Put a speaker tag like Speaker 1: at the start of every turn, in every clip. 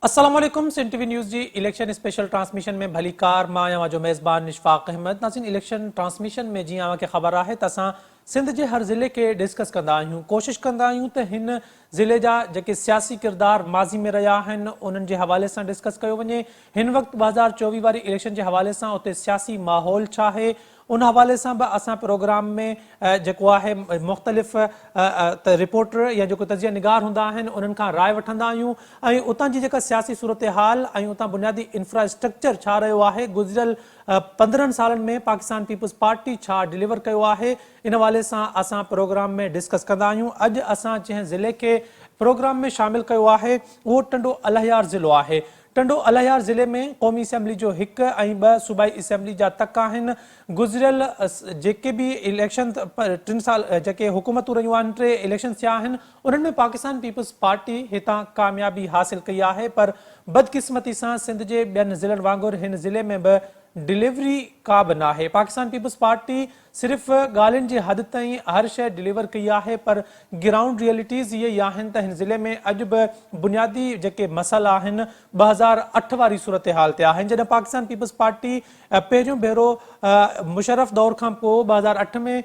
Speaker 1: अस्सलाम वालेकुम। Sindh TV news जी election special transmission में भली कार मां आहियां जो मेज़बान निशफाक अहमद। नाज़रीन, इलेक्शन ट्रांसमिशन में जी आवां खे ख़बर आहे त असां सिंध के हर ज़िले के डिस्कस कंदा आहियूं, कोशिश कंदा आहियूं त हिन ज़िले जा जेके सियासी किरदार माज़ी में रहा आहिनि उन्हनि जे हवाले सां डिस्कस कयो वञे। हिन वक़्त 2024 वारी इलेक्शन के हवाले सां उते सियासी माहौल छा आहे उन हवाले से असां प्रोग्राम में जेको आहे मुख़्तलिफ़ रिपोर्टर या जो तजिया निगार हुंदा आहिनि उन्हनि खां राय वठंदा आहियूं ऐं उतां जी जेका सियासी सूरत हाल ऐं उतां बुनियादी इंफ्रास्ट्रक्चर छा रहियो आहे, गुज़िरियल 15 सालनि में पाकिस्तान पीपल्स पार्टी छा डिलीवर कयो आहे, इन हवाले सां असां प्रोग्राम में डिस्कस कंदा आहियूं। अॼु असां जंहिं ज़िले के प्रोग्राम में शामिल कयो आहे उहो टंडो अलाहियार ज़िलो आहे। टंडो अलाहियार ज़िले में क़ौमी असम्बली जो 1 ऐं 2 सूबाई असम्बली जा तक आहिनि। गुज़िरियल जेके भी इलेक्शन 3 साल जेके हुकूमतूं रहियूं आहिनि, 3 इलेक्शन थिया आहिनि, उन्हनि में पाकिस्तान पीपल्स पार्टी हितां कामयाबी हासिल कई आहे, पर बदकिस्मती सां सिंध जे ॿियनि ज़िलनि वांगुरु हिन ज़िले में बि डिलीवरी का बि नाहे। पाकिस्तान पीपल्स पार्टी सिर्फ़ ॻाल्हियुनि जी हद ताईं हर शइ डिलीवर कई आहे, पर ग्राउंड रियलिटीज़ ये ई आहिनि त हिन ज़िले में अॼु बि बुनियादी जेके मसइला आहिनि 2008 वारी सूरत हाल ते आहिनि। जॾहिं पाकिस्तान पीपल्स पार्टी पहिरियों भेरो मुशर्रफ दौर खां पोइ 2008 में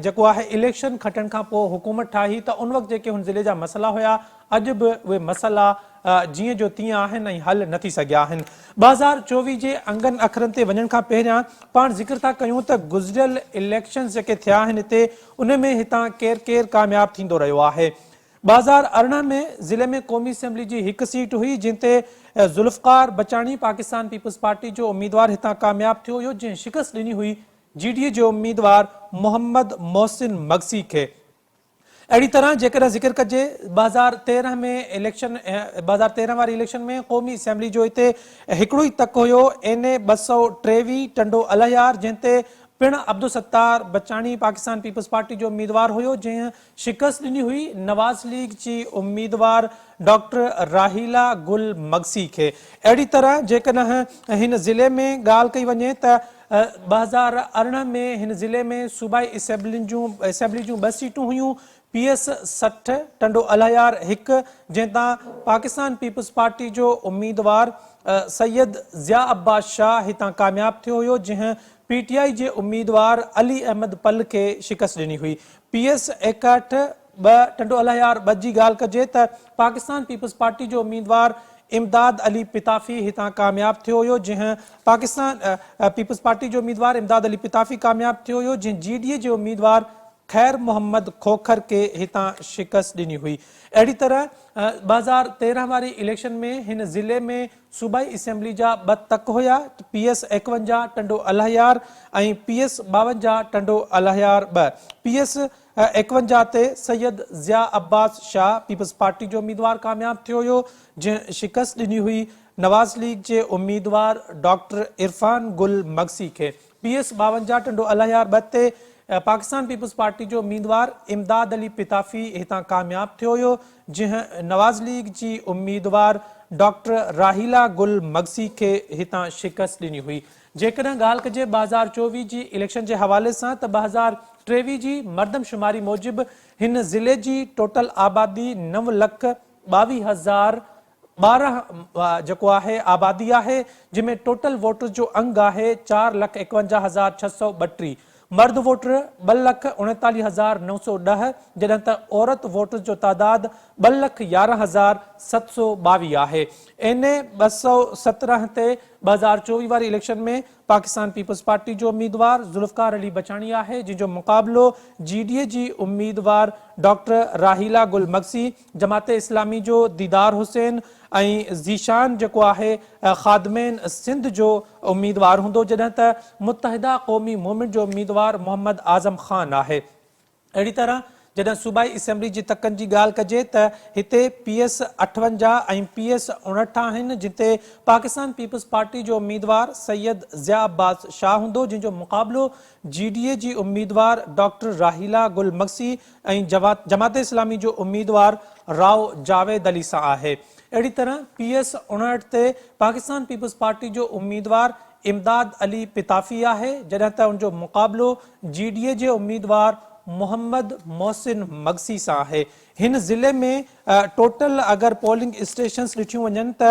Speaker 1: जेको आहे इलेक्शन खटण खां पोइ हुकूमत ठाही त उन वक़्तु जेके हुन ज़िले जा मसइला हुया अॼु बि उहे मसइला जीअं जो तीअं आहिनि ऐं हल न थी सघिया आहिनि। 2024 जे अंगनि अखरनि ते वञण खां पहिरियां पाण ज़िक्र था कयूं त गुज़िरियल इलेक्शन्स जेके थिया आहिनि हिते उन में हितां केरु केरु कामयाबु थींदो रहियो आहे। 2018 में ज़िले में क़ौमी असम्बली जी 1 सीट हुई जिन ते ज़ुल्फ़कार बचाणी पाकिस्तान पीपल्स पार्टी जो उम्मीदवार हितां कामयाबु थियो हुयो, जंहिं शिकस्त ॾिनी हुई GDA जो उम्मीदवार मोहम्मद मोहसिन मगसी खे। अड़ी तरह जेकर जिक्र कजे 2013 में इलेक्शन 2013 वारी इलेक्शन में क़ौमी असम्बली जो हिते हिकिड़ो ई तक हुयो NA 223 टंडो अलाहियार, जंहिं पिण अब्दुल सत्तार बचाणी पाकिस्तान पीपल्स पार्टी जो उम्मीदवार हुयो, जंहिं शिकस्त ॾिनी हुई नवाज़ लीग जी उम्मीदवार डॉक्टर राहीला गुल मगसी खे। अड़ी तरह जेकॾहिं हिन ज़िले में ॻाल्हि कई वञे त 2018 में हिन ज़िले में सूबाई असम्बली जूं 2 सीटूं हुयूं। PS 60 टंडो अलाहियार 1, जंहिं पाकिस्तान पीपल्स पार्टी जो उम्मीदवार सैयद ज़िया अब्बास शाह हितां कामयाबु थियो हुयो, जंहिं PTI जे उम्मीदवार अली अहमद पल के शिकस्त ॾिनी हुई। PS 61 2 टंडो अलाहियार 2 जी ॻाल्हि कजे त पाकिस्तान पीपल्स पार्टी जो उम्मीदवार इमदाद अली पिताफ़ी हितां कामयाबु थियो हुयो, जंहिं पाकिस्तान पीपल्स पार्टी जो उम्मीदवार इमदाद अली पिताफ़ी कामयाबु थियो हुयो, जंहिं GDA जो उम्मीदवार खैर मोहम्मद खोखर के हितां शिकस्त ॾिनी हुई। अहिड़ी तरह 2013 वारी इलेक्शन में हिन ज़िले में सूबाई असम्बली जा 2 तक हुया, PS 51 टंडो अलाहियार ऐं PS 52 टंडो अलाहियार 2। PS 51 ते सैयद ज़िया अब्बास शाह पीपल्स पार्टी जो उम्मीदवार कामयाबु थियो हुयो, जंहिं शिकस्त ॾिनी हुई नवाज़ लीग जे उम्मीदवार डॉक्टर इरफान गुल मगसी खे। PS 52 टंडो अलाहियार 2 ते पाकिस्तान पीपल्स पार्टी जो उम्मीदवार इमदाद अली पिताफ़ी हितां कामयाबु थियो हुयो, जंहिं नवाज़ लीग जी उम्मीदवार डॉक्टर राहीला गुल मगसी खे हितां शिकस्त ॾिनी हुई। जेकॾहिं ॻाल्हि कजे 2024 जी इलेक्शन जे हवाले सां त 2023 जी मर्दमशुमारी मूजिबि हिन ज़िले जी टोटल आबादी 9,22,012 जेको आहे आबादी आहे, जंहिंमें टोटल वोटर जो अंग आहे 4,51,632। मर्द वोटर 2,39,910, जॾहिं त औरत वोटर जो तादाद 2,11,722 आहे। NA 217 ते 2024 वारी इलेक्शन में पाकिस्तान पीपल्स पार्टी जो उम्मीदवार ज़ुल्फ़कार अली बचाणी आहे, जंहिंजो मुक़ाबिलो GDA जी उम्मीदवार डॉक्टर राहीला गुल मगसी, जमात इस्लामी जो दीदार हुसैन ऐं ज़ीशान जेको आहे ख़ादमेन सिंध जो उम्मीदवार हूंदो, जॾहिं त मुत्तहिदा क़ौमी मूवमेंट जो उम्मीदवार मोहम्मद आज़म ख़ान आहे। अहिड़ी तरह जॾहिं सूबाई असम्बली जी तकनि जी ॻाल्हि कजे त हिते PS 58 ऐं PS 59 आहिनि, जिते पाकिस्तान पीपल्स पार्टी जो उम्मीदवार सैयद ज़िया अब्बास शाह हूंदो, जंहिंजो मुक़ाबिलो GDA जी उम्मीदवार डॉक्टर राहीला गुल मगसी ऐं जमात इस्लामी जो उम्मीदवार राव जावेद अली सां आहे। अहिड़ी तरह PS 59 ते पाकिस्तान पीपल्स पार्टी जो उम्मीदवार इमदाद अली पिताफ़ी आहे, जॾहिं त उनजो मुक़ाबिलो GDA जे उम्मीदवार मोहम्मद मोहसिन मगसी सां आहे। हिन ज़िले में टोटल अगर पोलिंग स्टेशन्स ॾिठियूं वञनि त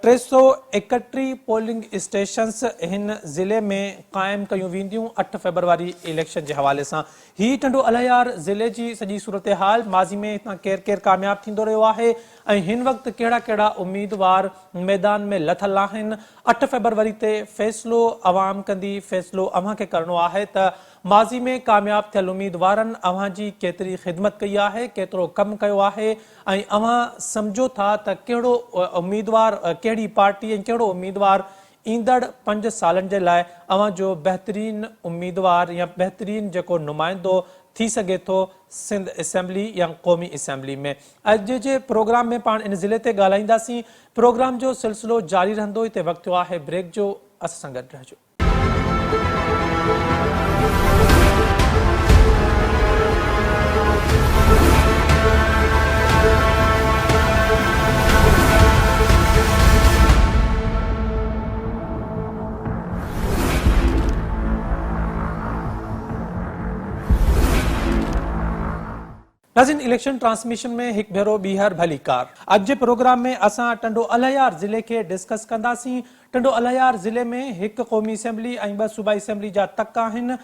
Speaker 1: 331 पोलिंग स्टेशन्स हिन ज़िले में क़ाइमु कयूं वेंदियूं 8 फरवरी इलेक्शन जे हवाले सां। ही टंडो अलायार ज़िले जी सॼी सूरत हाल, माज़ी में हितां केरु कामयाब थींदो रहियो आहे ऐं हिन वक़्तु कहिड़ा कहिड़ा उम्मीदवार मैदान में लथल आहिनि। 8 फरवरी ते फ़ैसिलो अवाम कंदी, फ़ैसिलो अव्हां खे करणो आहे त माज़ी में कामयाब थियल उम्मीदवारनि अव्हां जी केतिरी ख़िदमत कई आहे, केतिरो कमु कयो आहे ऐं अव्हां सम्झो था त कहिड़ो उम्मीदवार, कहिड़ी पार्टी ऐं कहिड़ो उम्मीदवार ईंदड़ 5 सालनि जे लाइ अव्हां जो बहितरीन उम्मीदवार या बहितरीन जेको नुमाइंदो थी सघे थो सिंध असेंबली या क़ौमी असेंबली में। अॼु जे प्रोग्राम में पाण इन ज़िले ते ॻाल्हाईंदासीं। प्रोग्राम जो सिलसिलो जारी रहंदो। हिते वक़्तु थियो आहे ब्रेक जो, असां सां गॾु रहिजो। नाज़रीन, इलेक्शन ट्रांसमिशन में एक भेरो बीहर भली कार। अज के प्रोग्राम में असां टंडो अलायार जिले के डिस्कस कंदासीं। टंडो अलायार जिले में एक कौमी असेंबली ऐं 2 सूबाई असेंबली जा तक आहिनि।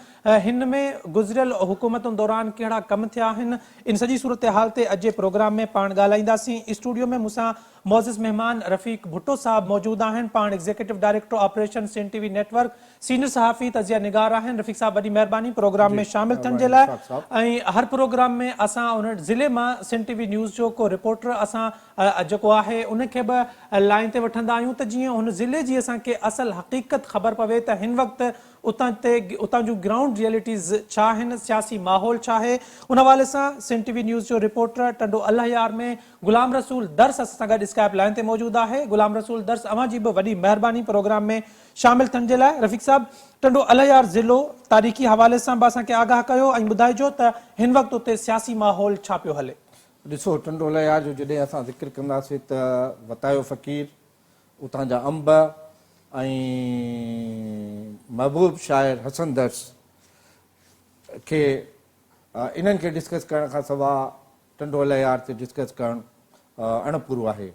Speaker 1: हिन में गुज़रियल हुकूमतुनि दौरान कहिड़ा कम थिया आहिनि, इन सॼी सूरत हाल ते अॼु जे प्रोग्राम में पाण ॻाल्हाईंदासीं। स्टूडियो में मूंसां मोज़िज़ मेहमान रफ़ीक भुट्टो साहब मौजूद आहिनि। पाण executive director operation Sindh TV network, senior सहाफ़ी तज़िया निगार आहिनि। रफ़ीक साहब, वॾी महिरबानी प्रोग्राम में शामिल थियण जे लाइ। ऐं हर प्रोग्राम में असां उन ज़िले मां सिंध टीवी न्यूज़ जो को रिपोर्टर असां जेको आहे उनखे बि लाइन ते वठंदा आहियूं त जीअं हुन ज़िले जी असांखे असल हक़ीक़त ख़बर पवे त हिन वक़्तु उतां जूं ग्राउंड रियलिटीज़ छा आहिनि, सियासी माहौल छा आहे। उन हवाले सां सिंध टीवी न्यूज़ जो रिपोर्टर टंडो अलायार में गुलाम रसूल दर्स असां सां गॾु स्काइप लाइन ते मौजूद आहे। गुलाम रसूल दर्स, अव्हां जी बि वॾी महिरबानी प्रोग्राम में शामिल थियण जे लाइ। रफ़ीक साहब, टंडो अलायार ज़िलो तारीख़ी हवाले सां बि असांखे आगाह कयो ऐं ॿुधाइजो त हिन वक़्तु उते सियासी माहौल छा पियो हले।
Speaker 2: ॾिसो, टंडो अलायार जो जॾहिं असां ज़िक्र कंदासीं त वतायो फ़क़ीर, उतां जा अंब ऐं महबूब शाइर हसन दर्स खे इन्हनि खे डिस्कस करण खां सवाइ टंडो अलायार ते डिस्कस करणु अणपूरो आहे।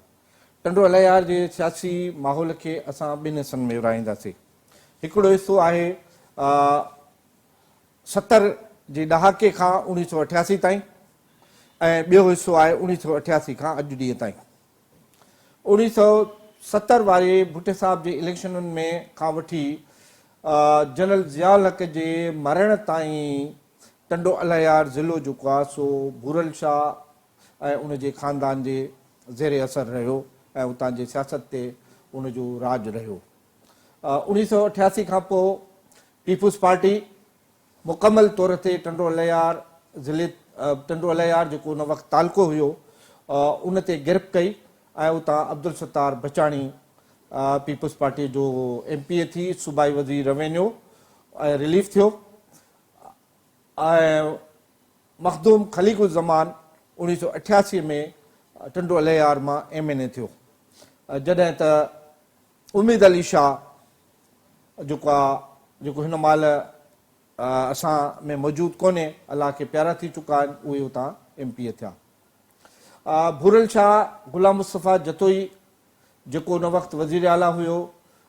Speaker 2: टंडो अलायार जे सियासी माहौल खे असां 2 हिसनि में विराईंदासीं। हिकिड़ो हिसो आहे 70 जे ॾहाके खां 1988 ताईं ऐं ॿियो हिसो आहे 1988 खां अॼु ॾींहं ताईं। 1970 वारे भुट्टे साहब जे इलेक्शनुनि में खां वठी जनरल ज़ियाउल हक़ जे मरण ताईं टंडो अलायार ज़िलो जेको आहे सो भूरल शाह ऐं उनजे ख़ानदान जे ज़ेरे असर रहियो ऐं उतां जे सियासत ते उनजो राज रहियो। 1988 खां पोइ पीपुल्स पार्टी मुकमल तौर ते टंडो अलायार जेको उन वक़्तु तालको हुयो उन ते गिरफ़्त कई ऐं उतां अब्दुल सत्तार बचाणी पीपुल्स पार्टी जो MPA थी, सूबाई वज़ीर रेवेन्यू ऐं रिलीफ थियो ऐं मखदूम खलीक़ुज़्ज़मान 1988 में टंडो अलायार मां MNA थियो। जॾहिं त उम्मीद अली शाह जेको हिन महिल असां में मौजूदु कोन्हे, अलाह खे प्यारा थी चुका आहिनि, उहे उतां MPA थिया। भूरल शाह गुलाम मुस्तफ़ा जतोई जेको उन वक़्तु वज़ीर आला हुयो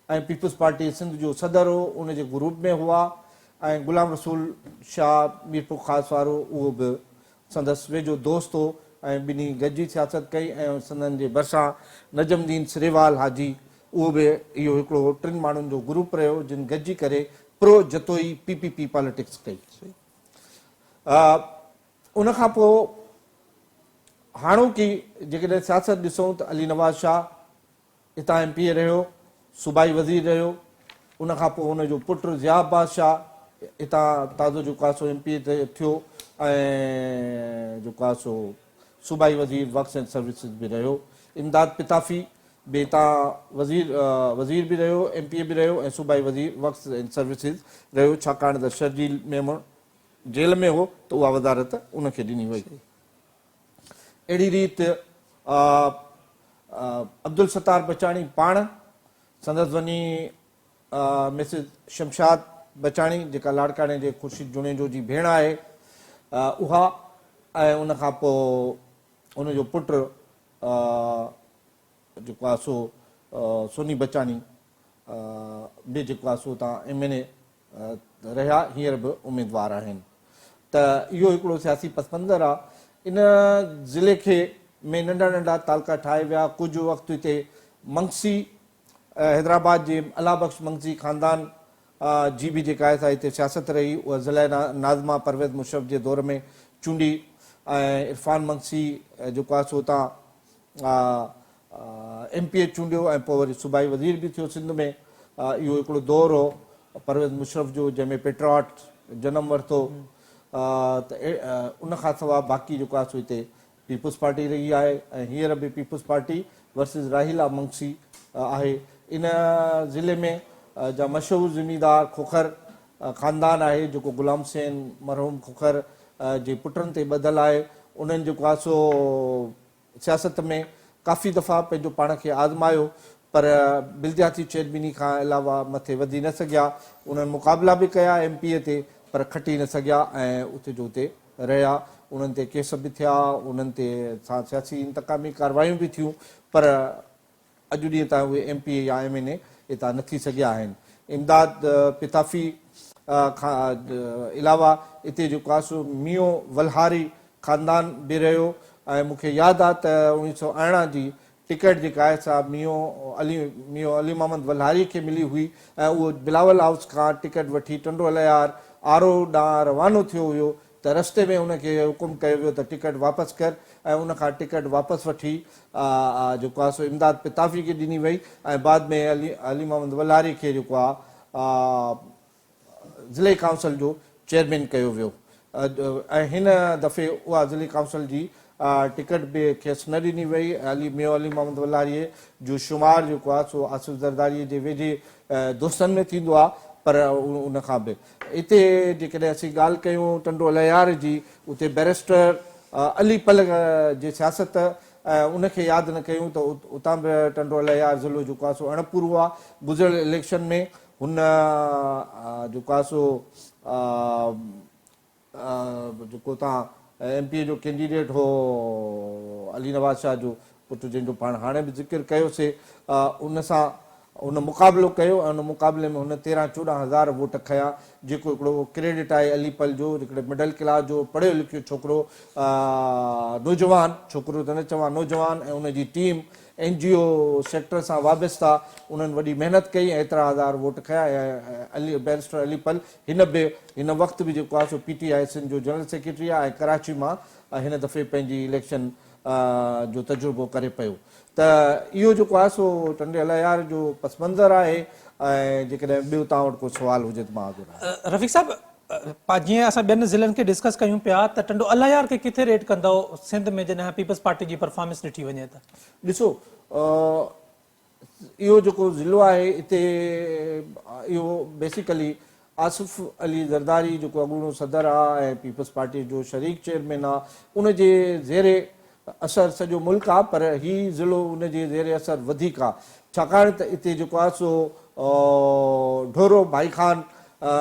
Speaker 2: ऐं पीपुल्स पार्टी सिंध जो सदर हो, उनजे ग्रुप में हुआ ऐं गुलाम रसूल शाह मीरपुर ख़ासि वारो उहो बि संदसि वेझो दोस्त हो ऐं ॿिन्ही गॾिजी सियासत कई ऐं संदनि जे भरिसां नजमुद्दीन सिरेवाल हाजी, उहो बि इहो हिकिड़ो 3 माण्हुनि जो ग्रुप रहियो जिन गॾिजी करे प्रो जतोई PPP पॉलिटिक्स कई। उनखां पोइ हाणोकी जेकॾहिं सियासत ॾिसूं त अली नवाज़ शाह हितां MPA रहियो, सूबाई वज़ीर रहियो। उनखां पोइ हुनजो पुटु ज़िया अब्बास शाह हितां ताज़ो जेको आहे सो MPA ते थियो ऐं जेको आहे सो सूबाई वज़ीर वक्स एंड सर्विसिस बि रहियो। इमदाद पिताफ़ी बि हितां वज़ीर बि रहियो, MPA बि रहियो ऐं सूबाई वज़ीर वक्स एंड सर्विसिस रहियो, छाकाणि त शर्जील मेमण जेल में हो त उहा वज़ारत उनखे ॾिनी वई। अहिड़ी रीति अब्दुल सत्तार बचाणी पाण, संदसि वञी मिसिस शमशाद बचाणी जेका लाड़काणे जे ख़ुर्शीद जुणेजो जी भेण आहे, उहा ऐं उन खां पोइ उनजो पुटु जेको आहे सो सोनी बचानी बि जेको आहे सो तव्हां MNA रहिया हींअर बि उमेदवार आहिनि। त इहो हिकिड़ो सियासी पसमंज़र आहे। इन ज़िले खे में नंढा नंढा तालका ठाहे विया। कुझु वक़्तु हिते मंगसी हैदराबाद जे अलाबख्श मंगसी ख़ानदान जी बि जेका आहे हिते सियासत रही। उहा ज़िला नाज़मा परवेज़ मुशर्रफ जे दौर में चूंडी ऐं इरफान मंगसी जेको आहे सो हुतां MPA चूंडियो ऐं पोइ वरी सूबाई वज़ीर बि थियो सिंध में। इहो हिकिड़ो दौर हो परवेज़ मुशर्रफ जो जंहिंमें पेट्रॉट जनम वरितो। त उन खां सवाइ बाक़ी जेको आहे सो हिते पीपुल्स पार्टी रही आहे ऐं हींअर बि पीपुल्स पार्टी वर्सिस राहिला मंगसी आहे। इन ज़िले में जा मशहूरु ज़मींदार खोखर ख़ानदान आहे जेको गुलाम हुसैन मरहूम खोखर जे पुटनि ते ॿधल आहे। उन्हनि जेको आहे सो सियासत में काफ़ी दफ़ा पंहिंजो पाण खे आज़मायो पर बिलदियाती चेयरमैनी खां अलावा मथे वधी न सघिया। उन्हनि मुक़ाबला बि कया MPA ते पर खटी न सघिया ऐं उते जो उते रहिया। उन्हनि ते केस बि थिया, उन्हनि ते सियासी इंतकामी कार्रवायूं बि थियूं पर अॼु ॾींहं ताईं उहे MPA या MNA हितां न थी सघिया आहिनि। इमदाद पिताफ़ी खां अलावा हिते जेको आहे सो मियो वलहारी ख़ानदान बि रहियो ऐं मूंखे यादि आहे त 1961 जी टिकट जेका आहे सा मियो अली मोहम्मद वलहारी खे मिली हुई ऐं उहो बिलावल हाउस खां टिकट वठी टंडो अलयार आरो ॾांहुं रवानो थियो हुयो त रस्ते में उनखे हुकुम कयो वियो त टिकट वापसि कर ऐं उन खां टिकट वापसि वठी जेको आहे सो इमदाद पिताफ़ी खे ॾिनी वई ऐं बाद में अली मोहम्मद वलहारी खे जेको आहे ज़िले काउंसिल जो चेयरमैन कयो वियो ऐं हिन दफ़े उहा ज़िले काउंसिल जी टिकट बि खेसि न ॾिनी वई। अली मोहम्मद वलहारीअ जो शुमार जेको आहे सो आसिफ़ ज़रदारीअ जे वेझे दोस्तनि में थींदो आहे पर उन खां बि हिते जेकॾहिं असीं ॻाल्हि कयूं टंडो अलयार जी उते बैरिस्टर अली पल जे सियासत उनखे यादि न कयूं त उतां बि टंडो अलयार ज़िलो जेको आहे सो अणपूरो आहे। गुज़िरियल इलेक्शन में हुन जेको आहे सो जेको तव्हां MPA जो कैंडिडेट हो अली नवाज़ शाह जो पुटु जंहिंजो पाण हाणे बि ज़िक्र कयोसीं उन सां उन मुक़ाबिलो कयो ऐं उन मुक़ाबले में हुन 13-14 हज़ार वोट खया जेको हिकिड़ो क्रेडिट आहे अली पल जो हिकिड़े मिडल क्लास जो पढ़ियो लिखियो छोकिरो नौजवान छोकिरो त न चवां नौजवान ऐं उनजी टीम NGO सेक्टर सां वाबस्ता उन्हनि वॾी महिनत कई ऐं एतिरा हज़ार वोट खया ऐं बैरिस्टर अली पल हिन वक़्तु बि जेको आहे सो PTI सिंध जो जनरल सेक्रेटरी आहे ऐं कराची मां हिन दफ़े पंहिंजी इलेक्शन जो तजुर्बो करे पियो। त इहो जेको आहे सो टंडे अलयार जो पस मंज़र आहे ऐं जेकॾहिं ॿियो तव्हां वटि को सुवाल हुजे त मां
Speaker 1: रफ़ीक साहब जीअं असां ॿियनि ज़िलनि खे डिस्कस कयूं पिया त टंडो अलयार खे किथे रेट कंदो सिंध में जॾहिं पीपल्स पार्टी जी परफॉर्मेंस ॾिठी वञे त?
Speaker 2: ॾिसो इहो जेको ज़िलो आहे हिते इहो बेसिकली आसिफ़ अली ज़रदारी जेको अॻूणो सदर आहे ऐं पीपल्स पार्टी जो शरीक चेयरमैन आहे उनजे ज़ेरे असर सॼो मुल्क आहे पर हीउ ज़िलो उनजे ज़ेरे असर वधीक आहे छाकाणि त हिते जेको आहे सो ढोरो भाई खान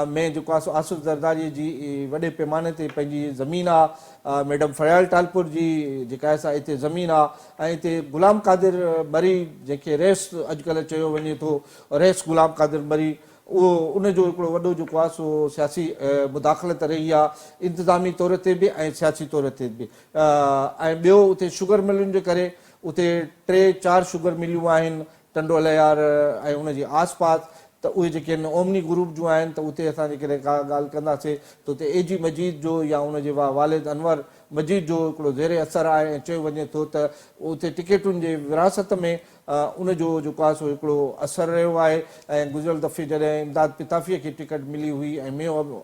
Speaker 2: में जेको आहे सो आसिफ़ ज़रदारी जी वॾे पैमाने ते पंहिंजी ज़मीन आहे। मैडम फयाल टालपुर जी जेका आहे सा हिते ज़मीन आहे ऐं हिते गुलाम कादिर बरी जंहिंखे रेस अॼुकल्ह चयो वञे थो रेस गुलाम कादिर बरी उहो उनजो हिकिड़ो वॾो जेको आहे सो सियासी मुदाख़लत रही आहे इंतिज़ामी तौर ते बि ऐं सियासी तौर ते बि ऐं ॿियो उते शुगर मिलुनि जे करे उते 3-4 शुगर मिलियूं आहिनि टंडो अलयार ऐं उनजे आस पास त उहे जेके आहिनि ओमनी ग्रुप जूं आहिनि त उते असां जेकॾहिं का ॻाल्हि कंदासीं त उते AG मजीद जो या उनजे वालिद अनवर मजीद जो हिकिड़ो ज़ेरे असरु आहे ऐं चयो वञे थो त उते टिकेटुनि जे विरासत में उनजो जेको आहे सो हिकिड़ो असरु रहियो आहे ऐं गुज़िरियल दफ़े जॾहिं इमदाद पिताफ़ीअ खे टिकट मिली हुई ऐं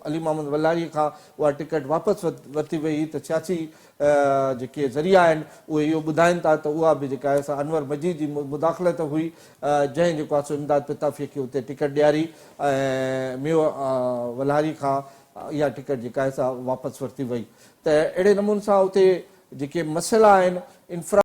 Speaker 2: अली मोहम्मद वलहारीअ खां उहा टिकट वापसि वरिती वई त सियासी जेके ज़रिया आहिनि उहे इहो ॿुधाइनि था त उहा बि जेका आहे सा अनवर मजीद जी मुदाख़लत हुई जंहिं जेको आहे सो इमदाद पिताफ़ीअ खे उते टिकट ॾियारी ऐं वलहारी खां इहा टिकट जेका आहे सा वापसि वरिती वई। त अहिड़े नमूने सां उते जेके मसइला आहिनि इंफ्रा